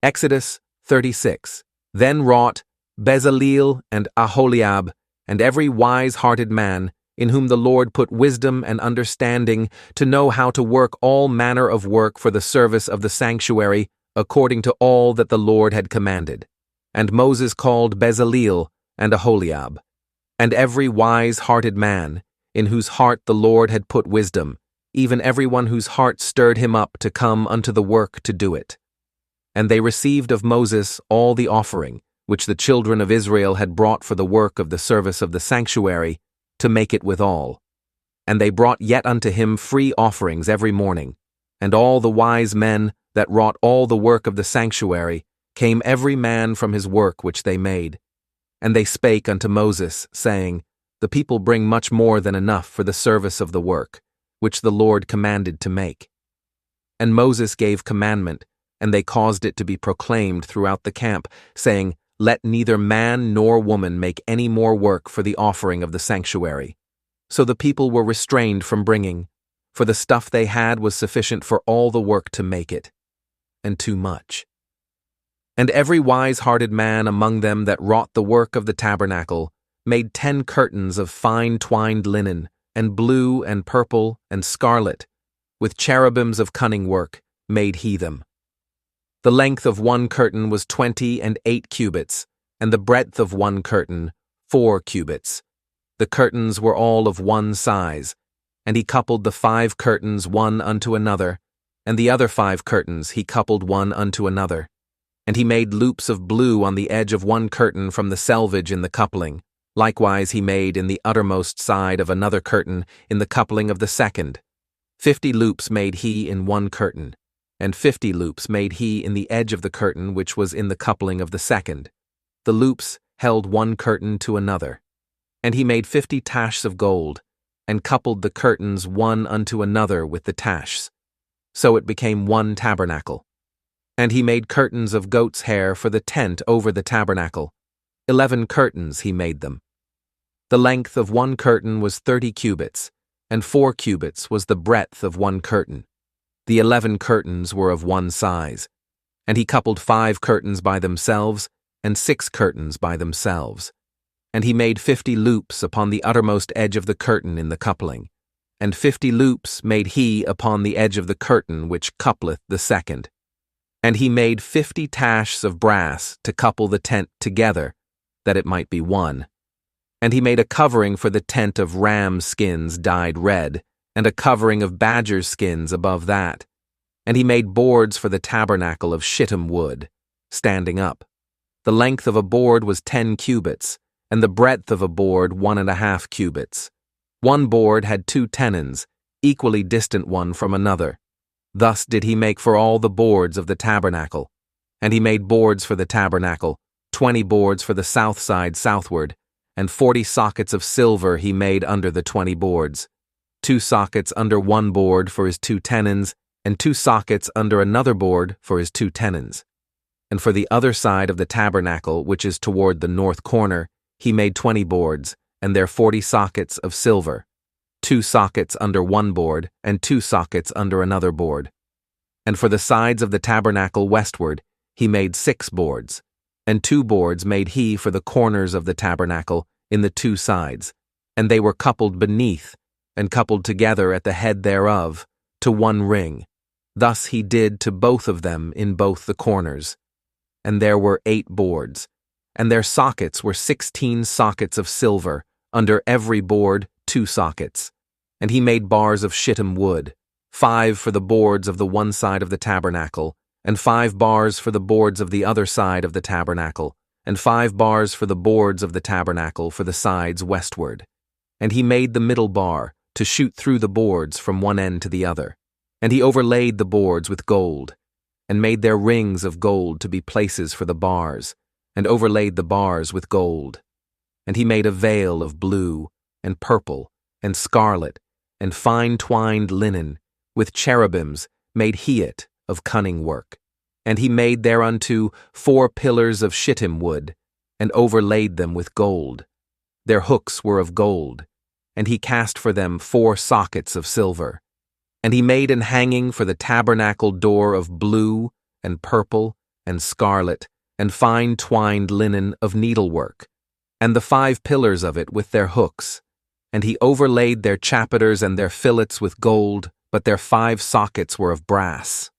Exodus 36. Then wrought Bezaleel and Aholiab, and every wise-hearted man, in whom the Lord put wisdom and understanding, to know how to work all manner of work for the service of the sanctuary, according to all that the Lord had commanded. And Moses called Bezaleel and Aholiab, and every wise-hearted man, in whose heart the Lord had put wisdom, even every one whose heart stirred him up to come unto the work to do it. And they received of Moses all the offering, which the children of Israel had brought for the work of the service of the sanctuary, to make it withal. And they brought yet unto him free offerings every morning, and all the wise men that wrought all the work of the sanctuary came every man from his work which they made. And they spake unto Moses, saying, The people bring much more than enough for the service of the work, which the Lord commanded to make. And Moses gave commandment, and they caused it to be proclaimed throughout the camp, saying, Let neither man nor woman make any more work for the offering of the sanctuary. So the people were restrained from bringing, for the stuff they had was sufficient for all the work to make it, and too much. And every wise-hearted man among them that wrought the work of the tabernacle made 10 curtains of fine twined linen, and blue and purple and scarlet, with cherubims of cunning work, made he them. The length of one curtain was 28 cubits, and the breadth of one curtain 4 cubits. The curtains were all of one size, and he coupled the 5 curtains one unto another, and the other 5 curtains he coupled one unto another. And he made loops of blue on the edge of one curtain from the selvage in the coupling. Likewise he made in the uttermost side of another curtain in the coupling of the second. 50 loops made he in one curtain, and 50 loops made he in the edge of the curtain which was in the coupling of the second. The loops held one curtain to another. And he made 50 tashs of gold, and coupled the curtains one unto another with the tashs. So it became one tabernacle. And he made curtains of goat's hair for the tent over the tabernacle. 11 curtains he made them. The length of one curtain was 30 cubits, and 4 cubits was the breadth of one curtain. The 11 curtains were of one size. And he coupled 5 curtains by themselves, and 6 curtains by themselves. And he made 50 loops upon the uttermost edge of the curtain in the coupling, and 50 loops made he upon the edge of the curtain which coupleth the second. And he made 50 tashs of brass to couple the tent together, that it might be one. And he made a covering for the tent of ram skins dyed red, and a covering of badger skins above that. And he made boards for the tabernacle of shittim wood, standing up. The length of a board was 10 cubits, and the breadth of a board 1.5 cubits. One board had 2 tenons, equally distant one from another. Thus did he make for all the boards of the tabernacle. And he made boards for the tabernacle, 20 boards for the south side southward, and 40 sockets of silver he made under the 20 boards. 2 sockets under one board for his 2 tenons, and 2 sockets under another board for his 2 tenons. And for the other side of the tabernacle, which is toward the north corner, he made 20 boards, and their 40 sockets of silver. 2 sockets under one board, and 2 sockets under another board. And for the sides of the tabernacle westward, he made 6 boards, and 2 boards made he for the corners of the tabernacle in the 2 sides, and they were coupled beneath, and coupled together at the head thereof, to one ring. Thus he did to both of them in both the corners. And there were 8 boards, and their sockets were 16 sockets of silver, under every board 2 sockets. And he made bars of shittim wood, 5 for the boards of the one side of the tabernacle, and 5 bars for the boards of the other side of the tabernacle, and 5 bars for the boards of the tabernacle for the sides westward. And he made the middle bar, to shoot through the boards from one end to the other. And he overlaid the boards with gold, and made their rings of gold to be places for the bars, and overlaid the bars with gold. And he made a veil of blue, and purple, and scarlet, and fine twined linen, with cherubims made he it of cunning work. And he made thereunto 4 pillars of shittim wood, and overlaid them with gold. Their hooks were of gold, and he cast for them 4 sockets of silver. And he made an hanging for the tabernacle door of blue, and purple, and scarlet, and fine twined linen of needlework, and the 5 pillars of it with their hooks. And he overlaid their chapiters and their fillets with gold, but their 5 sockets were of brass.